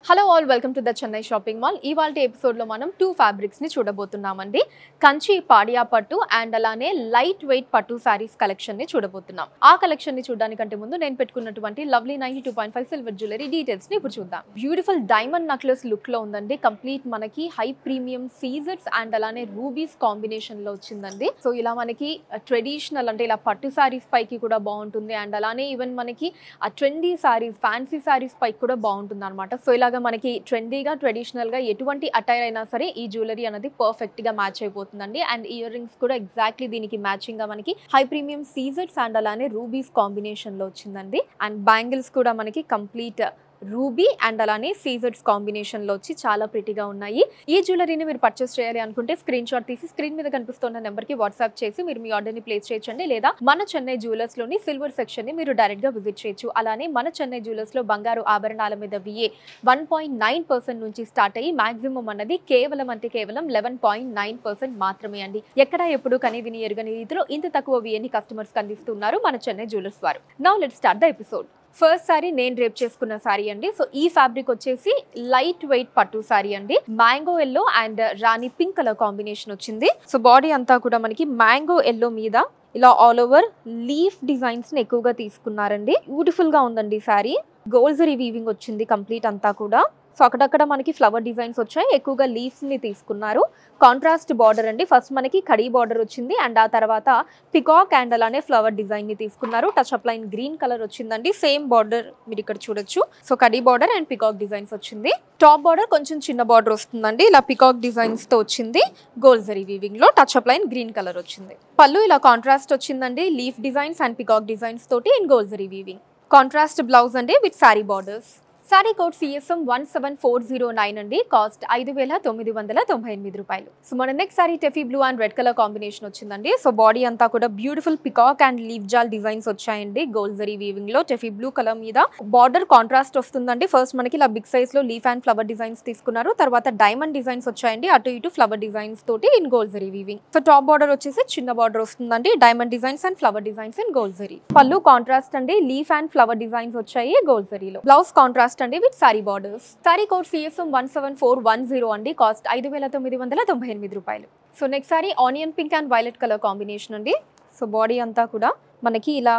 Hello all welcome to the Chennai shopping mall. ఇవాల్టి ఎపిసోడ్లో మనం 2 ఫ్యాబ్రిక్స్ని చూడబోతున్నామండి. కంచి పాడియా పట్టు అండ్ అలానే లైట్ వెయిట్ పట్టు శారీస్ కలెక్షన్ని చూడబోతున్నాం. ఆ కలెక్షన్ని చూడడానికంటే ముందు నేను పెట్టుకున్నటువంటి లవ్లీ 92.5 సిల్వర్ జ్యువెలరీ డీటెయిల్స్ని ఇప్పుడు చూద్దాం. బ్యూటిఫుల్ డైమండ్ నెక్లెస్ లుక్లో ఉందండి. కంప్లీట్ మనకి హై ప్రీమియం సీజర్స్ అండ్ అలానే రూబీస్ కాంబినేషన్లో వచ్చిందండి. సో ఇలా మనకి ట్రెడిషనల్ అంటే ఇలా పట్టు శారీస్ పైకి కూడా బాగుంటుంది అండ్ అలానే ఈవెన్ మనకి ఆ ట్రెండీ శారీస్ ఫ్యాన్సీ శారీస్ పైకి కూడా బాగుంటుంది అనమాట. సో ఇలాగ మనకి ట్రెండీగా ట్రెడిషనల్గా ఎటువంటి అటైర్ అయినా సరే ఈ జ్యువెలరీ అనేది పర్ఫెక్ట్గా మ్యాచ్ అయిపోతుందండి. అండ్ ఇయర్ రింగ్స్ కూడా ఎగ్జాక్ట్లీ దీనికి మ్యాచింగ్గా మనకి హై ప్రీమియం సీజర్స్ అండ్ అలానే రూబీస్ కాంబినేషన్లో వచ్చిందండి. అండ్ బ్యాంగిల్స్ కూడా మనకి కంప్లీట్ రూబీ అండ్ అలానే సీజర్స్ కాంబినేషన్లో వచ్చి చాలా ప్రిటీగా ఉన్నాయి. ఈ జ్యువెలరీని మీరు పర్చేస్ చేయాలి అనుకుంటే స్క్రీన్ షాట్ తీసి స్క్రీన్ మీద కనిపిస్తున్న నెంబర్కి వాట్సాప్ చేసి మీరు మీ ఆర్డర్ని ప్లేస్ చేయొచ్చండి. లేదా మన చెన్నై జ్యువెలర్స్లోని సిల్వర్ సెక్షన్ని మీరు డైరెక్ట్గా విజిట్ చేయొచ్చు. అలానే మన చెన్నై జ్యువెలర్స్లో బంగారు ఆభరణాల మీద VA 1.9% నుంచి స్టార్ట్ అయ్యి మాక్సిమం అన్నది కేవలం 11.9% మాత్రమే అండి. ఎక్కడ ఎప్పుడు కని విని ఎరుగని రీతిలో ఇంత తక్కువ VAని కస్టమర్స్కి అందిస్తున్నారు మన చెన్నై జ్యువెలర్స్ వారు. Now let's start the episode. First sorry నేను రేప్ చేసుకున్న సారీ అండి. సో ఈ ఫ్యాబ్రిక్ వచ్చేసి లైట్ వెయిట్ పట్టు సారీ అండి. Mango yellow and rani pink colour combination వచ్చింది. సో బాడీ అంతా కూడా మనకి మ్యాంగో ఎల్లో మీద ఇలా ఆల్ ఓవర్ లీఫ్ డిజైన్స్ ని ఎక్కువగా తీసుకున్నారండి. బ్యూటిఫుల్ గా ఉందండి సారీ. గోల్డ్ జరీ వీవింగ్ వచ్చింది కంప్లీట్ అంతా కూడా. సో అక్కడక్కడ మనకి ఫ్లవర్ డిజైన్స్ వచ్చాయి. ఎక్కువగా లీవ్స్ ని తీసుకున్నారు. కాంట్రాస్ట్ బార్డర్ అండి. ఫస్ట్ మనకి కడీ బార్డర్ వచ్చింది అండ్ ఆ తర్వాత పికాక్ అండ్ అలానే ఫ్లవర్ డిజైన్ ని తీసుకున్నారు. Touch up line green colour వచ్చిందండి. సేమ్ బార్డర్ మీరు ఇక్కడ చూడొచ్చు. సో కడీ బార్డర్ అండ్ పికాక్ డిజైన్స్ వచ్చింది. టాప్ బార్డర్ కొంచెం చిన్న బార్డర్ వస్తుందండి. ఇలా పికాక్ డిజైన్స్ తో వచ్చింది. గోల్డ్ జరీ వీవింగ్ లో touch up line green colour వచ్చింది. పళ్ళు ఇలా కాంట్రాస్ట్ వచ్చిందండి. Leaf designs and peacock designs తోటి in gold zari weaving. Contrast blouse అండి with sari borders. Sari code CSM 17409 అండి. కాస్ట్ 5,998 రూపాయలు. సో మన నెక్స్ట్ సారీ టెఫీ blue and red colour combination వచ్చిందండి. సో బాడీ అంతా కూడా బ్యూటిఫుల్ పికాక్ అండ్ లీఫ్ జాల్ డిజైన్స్ వచ్చాయండి. గోల్డ్ జరీ వీవింగ్ లో టెఫీ బ్లూ కలర్ మీద బార్డర్ కాంట్రాస్ట్ వస్తుందండి. ఫస్ట్ మనకి ఇలా బిగ్ సైజ్ లో లీఫ్ అండ్ ఫ్లవర్ డిజైన్స్ తీసుకున్నారు. తర్వాత డైమండ్ డిజైన్స్ వచ్చాయండి. అటు ఇటు ఫ్లవర్ డిజైన్స్ తోటి in gold zari weaving. So top border వచ్చేసి చిన్న బార్డర్ వస్తుందండి. Diamond designs and flower designs in gold zari. పళ్ళు కాంట్రాస్ట్ అండి. లీఫ్ అండ్ ఫ్లవర్ డిజైన్స్ వచ్చాయి గోల్డ్ జరీలో. బ్లౌజ్ కాంట్రాస్ట్ అండి with sari borders. Sari code CSM 17410 అండి. కాస్ట్ 5,998 రూపాయలు. So next sorry onion pink and violet colour combination అండి. సో బాడీ అంతా కూడా మనకి ఇలా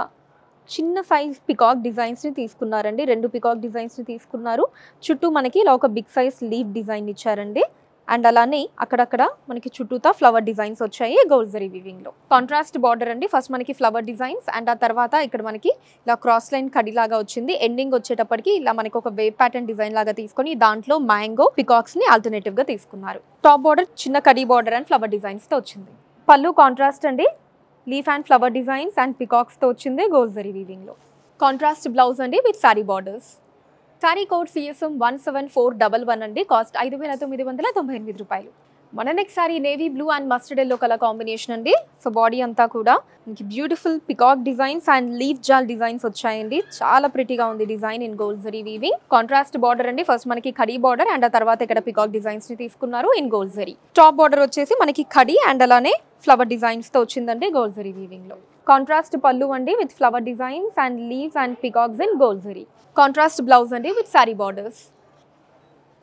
చిన్న సైజ్ పికాక్ డిజైన్స్ ని తీసుకున్నారండి. 2 పికాక్ డిజైన్స్ ని తీసుకున్నారు. చుట్టూ మనకి ఇలా ఒక బిగ్ సైజ్ లీఫ్ డిజైన్ ఇచ్చారండి. అండ్ అలానే అక్కడక్కడ మనకి చుట్టూతా ఫ్లవర్ డిజైన్స్ వచ్చాయి గోల్డ్ జరీ వీవింగ్ లో. కాంట్రాస్ట్ బార్డర్ అండి. ఫస్ట్ మనకి ఫ్లవర్ డిజైన్స్ అండ్ ఆ తర్వాత ఇక్కడ మనకి ఇలా క్రాస్ లైన్ కడి లాగా వచ్చింది. ఎండింగ్ వచ్చేటప్పటికి ఇలా మనకి ఒక వేవ్ ప్యాటర్న్ డిజైన్ లాగా తీసుకొని దాంట్లో మ్యాంగో పికాక్స్ ని ఆల్టర్నేటివ్ గా తీసుకున్నారు. టాప్ బార్డర్ చిన్న కడి బార్డర్ అండ్ ఫ్లవర్ డిజైన్స్ తో వచ్చింది. పళ్ళు కాంట్రాస్ట్ అండి. Leaf and flower designs and peacocks తో వచ్చింది గోల్డ్ జరీ వీవింగ్ లో. కాంట్రాస్ట్ బ్లౌజ్ అండి with sari borders. Sari code CSM 17411 అండి. కాస్ట్ 5,998 రూపాయలు. మన next sari navy blue and mustard yellow colour combination అండి. సో బాడీ అంతా కూడా మనకి beautiful peacock designs and leaf జాల్ డిజైన్స్ వచ్చాయండి. చాలా ప్రిటీగా ఉంది design in gold zari weaving. Contrast border అండి. ఫస్ట్ మనకి కడీ బార్డర్ అండ్ ఆ తర్వాత ఇక్కడ పికాక్ డిజైన్స్ ని తీసుకున్నారు in gold zari. Top border వచ్చేసి మనకి కడీ అండ్ అలానే ఫ్లవర్ డిజైన్స్ తో వచ్చిందండి గోల్డ్ జరీ వీవింగ్ లో. కాంట్రాస్ట్ పళ్ళు అండి with flower designs and leaves and peacocks in gold zari. Contrast blouse అండి with sari borders.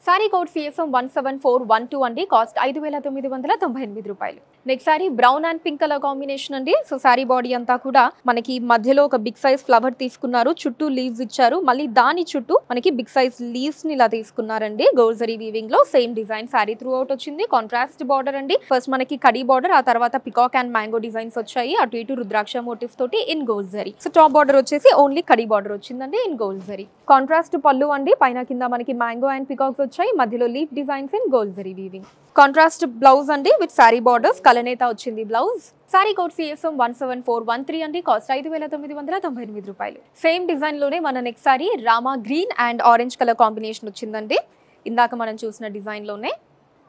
Sari code CSM 17412 అండి. కాస్ట్ 5,998 రూపాయలు. Next sari brown and pink colour combination అండి. సో సారీ బాడీ అంతా కూడా మనకి మధ్యలో ఒక బిగ్ సైజ్ ఫ్లవర్ తీసుకున్నారు. చుట్టూ లీవ్స్ ఇచ్చారు. మళ్ళీ దాని చుట్టూ మనకి బిగ్ సైజ్ లీవ్స్ ని ఇలా తీసుకున్నారండి గోల్డ్ జరీ వీవింగ్ లో. Same design sorry through out వచ్చింది. కాంట్రాస్ట్ బార్డర్ అండి. ఫస్ట్ మనకి కడీ బార్డర్ ఆ తర్వాత పికాక్ అండ్ మ్యాంగో డిజైన్స్ వచ్చాయి. అటు ఇటు రుద్రాక్ష మోటివ్స్ తోటి in gold zari. So top border వచ్చేసి ఓన్లీ కడీ బార్డర్ వచ్చిందండి ఇన్ గోల్డ్ జరీ. కాంట్రాస్ట్ పళ్ళు అండి. పైన కింద మనకి మ్యాంగో అండ్ పికాక్స్ వచ్చాయి. మధ్యలో leaf designs in gold zari weaving. Contrast blouse అండి విత్ సారీ బార్డర్స్. కలనేత వచ్చింది బ్లౌజ్. సారీ కోడ్ CSM 17413 అండి. కాస్ట్ 5,998 రూపాయలు. సేమ్ డిజైన్ లోనే మన next sorry Rama green and orange colour combination వచ్చిందండి. ఇందాక మనం చూసిన డిజైన్ లోనే.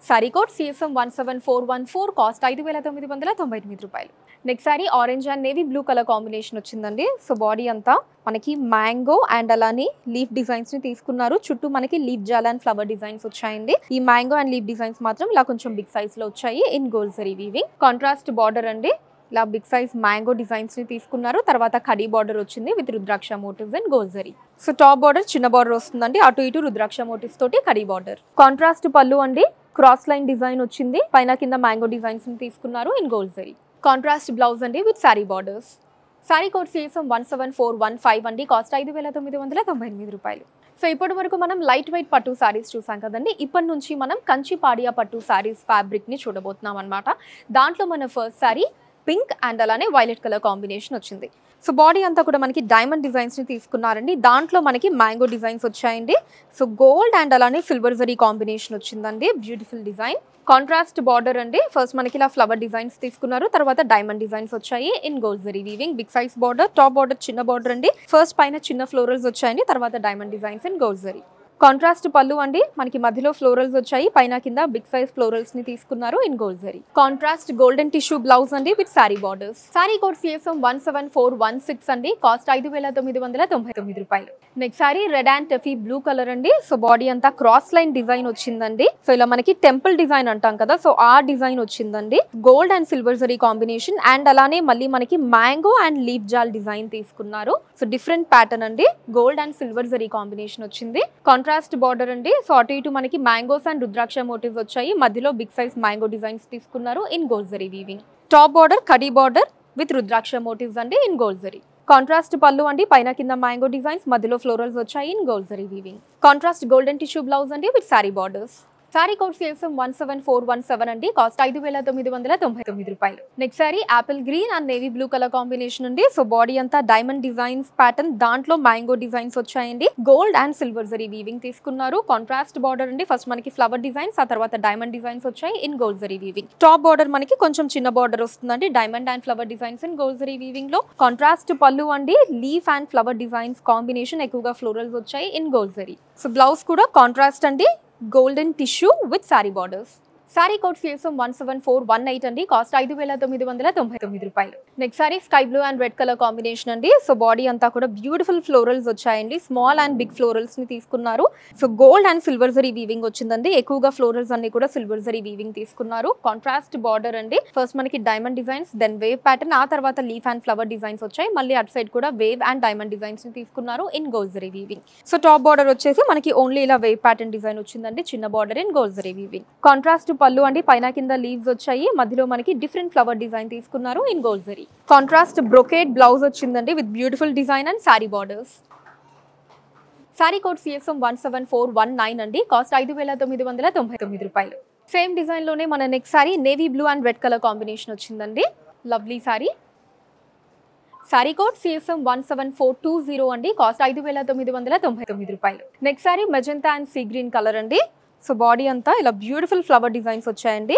Sorry code CSM 17414. కాస్ట్ 5,998 రూపాయలు. Next sorry orange and navy blue colour combination వచ్చిందండి. సో బాడీ అంతా మనకి మ్యాంగో అండ్ అలానే లీఫ్ డిజైన్స్ ని తీసుకున్నారు. చుట్టూ మనకి లీఫ్ జాల్ అండ్ ఫ్లవర్ డిజైన్స్ వచ్చాయండి. ఈ మ్యాంగో అండ్ లీఫ్ డిజైన్స్ మాత్రం ఇలా కొంచెం బిగ్ సైజ్ లో వచ్చాయి in gold zari weaving. Contrast border అండి. ఇలా బిగ్ సైజ్ మ్యాంగో డిజైన్స్ ని తీసుకున్నారు. తర్వాత కడీ బార్డర్ వచ్చింది with rudraksha motifs and gold zari. So top border చిన్న బార్డర్ వస్తుందండి, అటు ఇటు రుద్రాక్ష మోటివ్స్ తోటి కడీ బార్డర్. కాంట్రాస్ట్ పళ్ళు అండి, క్రాస్ లైన్ డిజైన్ వచ్చింది, పైన కింద మ్యాంగో డిజైన్స్ ని తీసుకున్నారు in gold zari. Contrast blouse అండి with sari borders. Sari code CSM 17415 అండి, కాస్ట్ 5,998 రూపాయలు. సో ఇప్పటి వరకు మనం లైట్ వెయిట్ పట్టు సారీస్ చూసాం కదండి. ఇప్పటి నుంచి మనం కంచి పాడియా పట్టు సారీస్ ఫ్యాబ్రిక్ ని చూడబోతున్నాం అనమాట. దాంట్లో మన ఫస్ట్ సారీ పింక్ అండ్ అలానే వైలెట్ కలర్ కాంబినేషన్ వచ్చింది. సో బాడీ అంతా కూడా మనకి డైమండ్ డిజైన్స్ ని తీసుకున్నారండి, దాంట్లో మనకి మ్యాంగో డిజైన్స్ వచ్చాయండి. సో గోల్డ్ అండ్ అలానే సిల్వర్ జరీ కాంబినేషన్ వచ్చిందండి, బ్యూటిఫుల్ డిజైన్. కాంట్రాస్ట్ బార్డర్ అండి, ఫస్ట్ మనకి ఇలా ఫ్లవర్ డిజైన్స్ తీసుకున్నారు, తర్వాత డైమండ్ డిజైన్స్ వచ్చాయి in gold zari weaving. Big size border, top border చిన్న బార్డర్ అండి, ఫస్ట్ పైన చిన్న ఫ్లోరల్స్ వచ్చాయండి, తర్వాత diamond designs in gold zari. Contrast పళ్ళు అండి, మనకి మధ్యలో ఫ్లోరల్స్ వచ్చాయి, పైన కింద బిగ్ సైజ్ ఫ్లోరల్స్ ని తీసుకున్నారు in gold zari. Contrast golden tissue blouse అండి with sari borders. Sari code CSM 17416 అండి, కాస్ట్ 5,999 రూపాయలు. నెక్స్ట్ సారీ రెడ్ అండ్ టెఫీ బ్లూ కలర్ అండి. సో బాడీ అంతా క్రాస్ లైన్ డిజైన్ వచ్చిందండి. సో ఇలా మనకి టెంపుల్ డిజైన్ అంటాం కదా, సో ఆ డిజైన్ వచ్చిందండి. Gold and silver zari combination and అలానే మళ్ళీ మనకి mango and leaf jaal design తీసుకున్నారు. సో డిఫరెంట్ ప్యాటర్న్ అండి, gold and silver zari combination వచ్చింది. కాంట్రాస్ట్ బార్డర్ అండి, సో అటు ఇటు మనకి మ్యాంగోస్ అండ్ రుద్రాక్ష మోటివ్స్ వచ్చాయి, మధ్యలో బిగ్ సైజ్ మ్యాంగో డిజైన్స్ తీసుకున్నారు in gold zari weaving. Top border కడీ బార్డర్ విత్ రుద్రాక్ష మోటివ్స్ అండి ఇన్ గోల్డ్ జరీ. కాంట్రాస్ట్ పళ్ళు అండి, పైన కింద మ్యాంగో డిజైన్స్, మధ్యలో ఫ్లోరల్స్ వచ్చాయి in gold zari weaving. Contrast golden tissue blouse అండి with sari borders. Sari code CSM 17417 అండి, కాస్ట్ 5,999 రూపాయలు. Next sari apple green and navy blue colour combination అండి. సో బాడీ అంతా డైమండ్ డిజైన్స్ ప్యాటర్న్, దాంట్లో మ్యాంగో డిజైన్స్ వచ్చాయండి, gold and silver zari weaving తీసుకున్నారు. Contrast border అండి, first మనకి ఫ్లవర్ డిజైన్స్, ఆ తర్వాత డైమండ్ డిజైన్స్ వచ్చాయి in gold zari weaving. Top border మనకి కొంచెం చిన్న బార్డర్ వస్తుందండి, diamond and flower designs in gold zari weaving లో. కాంట్రాస్ట్ పళ్ళు అండి, leaf and flower designs combination, ఎక్కువగా ఫ్లోరల్స్ వచ్చాయి in gold zari. So blouse కూడా కాంట్రాస్ట్ అండి, golden tissue with sari borders. Sari code CSM 17418 అండి, కాస్ట్ 5,999 రూపాయలు. Next sorry sky blue and red colour combination అండి. సో బాడీ అంతా కూడా బ్యూటిఫుల్ ఫ్లోరల్స్ వచ్చాయండి, స్మాల్ అండ్ బిగ్ ఫ్లోరల్స్ ని తీసుకున్నారు. So gold and silver zari weaving వచ్చిందండి, ఎక్కువగా ఫ్లోరల్స్ అన్ని కూడా సిల్వర్ జరీ వీవింగ్ తీసుకున్నారు. కాంట్రాస్ట్ బార్డర్ అండి, ఫస్ట్ మనకి diamond designs, then wave pattern, ఆ తర్వాత లీఫ్ అండ్ ఫ్లవర్ డిజైన్స్ వచ్చాయి, మళ్ళీ అటు సైడ్ కూడా వేవ్ అండ్ డైమండ్ డిజైన్స్ ని తీసుకున్నారు in gold zari weaving. So top border వచ్చేసి మనకి ఓన్లీ ఇలా వేవ్ ప్యాటర్న్ డిజైన్ వచ్చిందండి, చిన్న border in gold zari weaving. Contrast పళ్ళు అండి, పైన కింద లీవ్స్ వచ్చాయి, మధ్యలో మనకి డిఫరెంట్ ఫ్లవర్ డిజైన్ తీసుకున్నారు in gold zari. Contrast brocade blouse వచ్చిందండి with beautiful design and sari borders. Sari code CSM 17419 అండి, కాస్ట్ 5,999 రూపాయలు. సేమ్ డిజైన్ లోనే మన next sari navy blue and red colour combination వచ్చిందండి, lovely sari. Sari code CSM 17420 అండి, కాస్ట్ 5,999 రూపాయలు. Next sari magenta and sea green colour అండి. So body అంతా ఇలా బ్యూటిఫుల్ ఫ్లవర్ డిజైన్స్ వచ్చాయండి.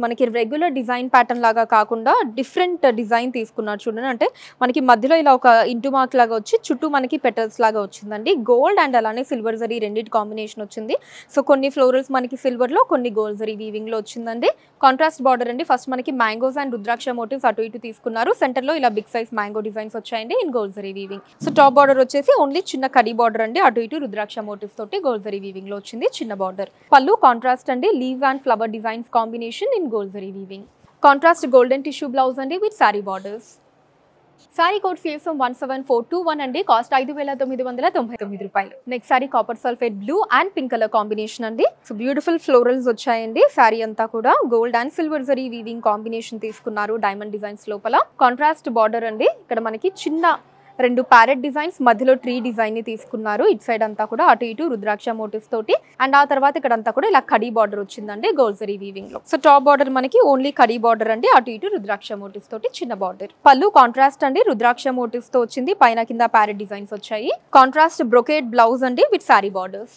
మనకి రెగ్యులర్ డిజైన్ ప్యాటర్న్ లాగా కాకుండా డిఫరెంట్ డిజైన్ తీసుకున్నారు చూడండి, అంటే మనకి మధ్యలో ఇలా ఒక ఇంటూ మార్క్ లాగా వచ్చి చుట్టూ మనకి పెటల్స్ లాగా వచ్చిందండి. గోల్డ్ అండ్ అలానే సిల్వర్ జరీ రెండింటి కాంబినేషన్ వచ్చింది. సో కొన్ని ఫ్లోరల్స్ మనకి సిల్వర్లో, కొన్ని గోల్డ్ జరీ వీవింగ్లో వచ్చిందండి. కాంట్రాస్ట్ బార్డర్ అండి, ఫస్ట్ మనకి మ్యాంగోస్ అండ్ రుద్రాక్ష మోటివ్స్ అటు ఇటు తీసుకున్నారు, సెంటర్లో ఇలా బిగ్ సైజ్ మ్యాంగో డిజైన్స్ వచ్చాయండి in gold zari weaving. So top border వచ్చేసి ఓన్లీ చిన్న కడీ బార్డర్ అండి, అటు ఇటు రుద్రాక్ష మోటివ్స్ తోటి గోల్డ్ జరీ వీవింగ్లో వచ్చింది చిన్న బార్డర్. పళ్ళు కాంట్రాస్ట్ అండి, leaf and flower designs combination in gold zari weaving. Contrast golden tissue blouse అండి with sari borders. Sari code CSM 17421 అండి, కాస్ట్ 5,999 రూపాయలు. Next sorry copper sulphate blue and pink colour combination అండి. సో బ్యూటిఫుల్ ఫ్లోరల్స్ వచ్చాయండి, sorry అంతా కూడా gold and silver zari weaving combination తీసుకున్నారు diamond designs లోపల. Contrast border అండి, ఇక్కడ మనకి చిన్న రెండు ప్యారెట్ డిజైన్స్, మధ్యలో ట్రీ డిజైన్ ని తీసుకున్నారు. ఇటు సైడ్ అంతా కూడా అటు ఇటు రుద్రాక్ష మోటివ్స్ తోటి, అండ్ ఆ తర్వాత ఇక్కడ అంతా కూడా ఇలా కడీ బార్డర్ వచ్చిందండి గోల్డ్ జరీ వీవింగ్ లో. సో టాప్ బార్డర్ మనకి ఓన్లీ కడీ బార్డర్ అండి, అటు ఇటు రుద్రాక్ష మోటివ్స్ తోటి చిన్న బార్డర్. పళ్ళు కాంట్రాస్ట్ అండి, రుద్రాక్ష మోటివ్స్ తో వచ్చింది, పైన కింద ప్యారెట్ డిజైన్స్ వచ్చాయి. కాంట్రాస్ట్ బ్రొకేడ్ బ్లౌజ్ అండి with sari borders.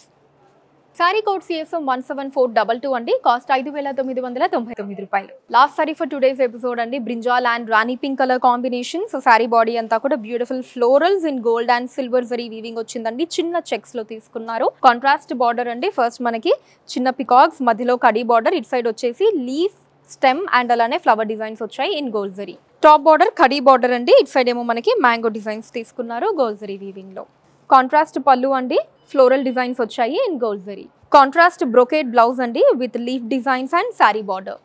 Sari code CSM 17422 అండి, కాస్ట్ 5,999 రూపాయలు. Last sari for today's episode అండి, brinjal and rani pink colour combination. So sari body అంతా కూడా beautiful florals in gold and silver zari weaving వచ్చిందండి, చిన్న చెక్స్ లో తీసుకున్నారు. కాంట్రాస్ట్ బార్డర్ అండి, ఫస్ట్ మనకి చిన్న పికాక్స్, మధ్యలో కడీ బార్డర్, ఇటు సైడ్ వచ్చేసి లీఫ్, స్టెమ్ అండ్ అలానే ఫ్లవర్ డిజైన్స్ వచ్చాయి in gold zari. Top border కడీ బార్డర్ అండి, ఇటు సైడ్ ఏమో మనకి మ్యాంగో డిజైన్స్ తీసుకున్నారు గోల్డ్ జరీ వీవింగ్ లో. కాంట్రాస్ట్ పళ్ళు అండి, ఫ్లోరల్ డిజైన్స్ వచ్చాయి in gold zari. Contrast brocade blouse అండి with leaf designs and sari border.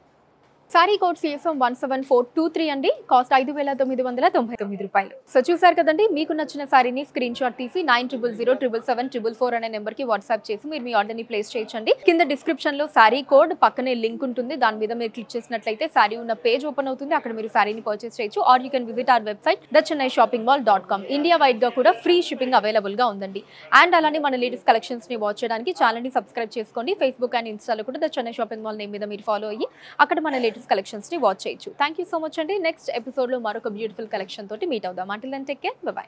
Sari code CSM 17423 అండి. కాస్ట్ 5,999 రూపాయలు. సో చూసారు కదండి, మీకు నచ్చిన సారీని స్క్రీన్ షాట్ తీసి 9000777744 అనే నెంబర్ కి వాట్సాప్ చేసి మీరు మీ ఆర్డర్ ని ప్లేస్ చేయొచ్చండి. కింద డిస్క్రిప్షన్ లో సారీ కోడ్ పక్కనే లింక్ ఉంటుంది. దాని మీద మీరు క్లిక్ చేసినట్లయితే సారీ ఉన్న పేజ్ ఓపెన్ అవుతుంది. అక్కడ మీరు సారీని పర్చేస్ చేయొచ్చు. Or you can visit our website thechennai-shoppingmall.com. India wide గా కూడా ఫ్రీ షిప్పింగ్ అవైలబుల్ గా ఉందండి. అండ్ అలానే మన లేటెస్ట్ కలెక్షన్స్ ని వాచ్ చేయడానికి ఛానల్ ని సబ్స్క్రైబ్ చేసుకోండి. ఫేస్బుక్ అండ్ ఇన్స్టాలో కూడా the Chennai shopping mall name మీద మీరు ఫాలో అయ్యి అక్కడ మన లేటెస్ట్ కలెక్షన్స్ ని వాచ్ చేయొచ్చు. థ్యాంక్ యూ సో మచ్ అండి. నెక్స్ట్ ఎపిసోడ్ లో మరొక బ్యూటిఫుల్ కలెక్షన్ తోటి మీట్ అవుదాం. Until then take care, bye by.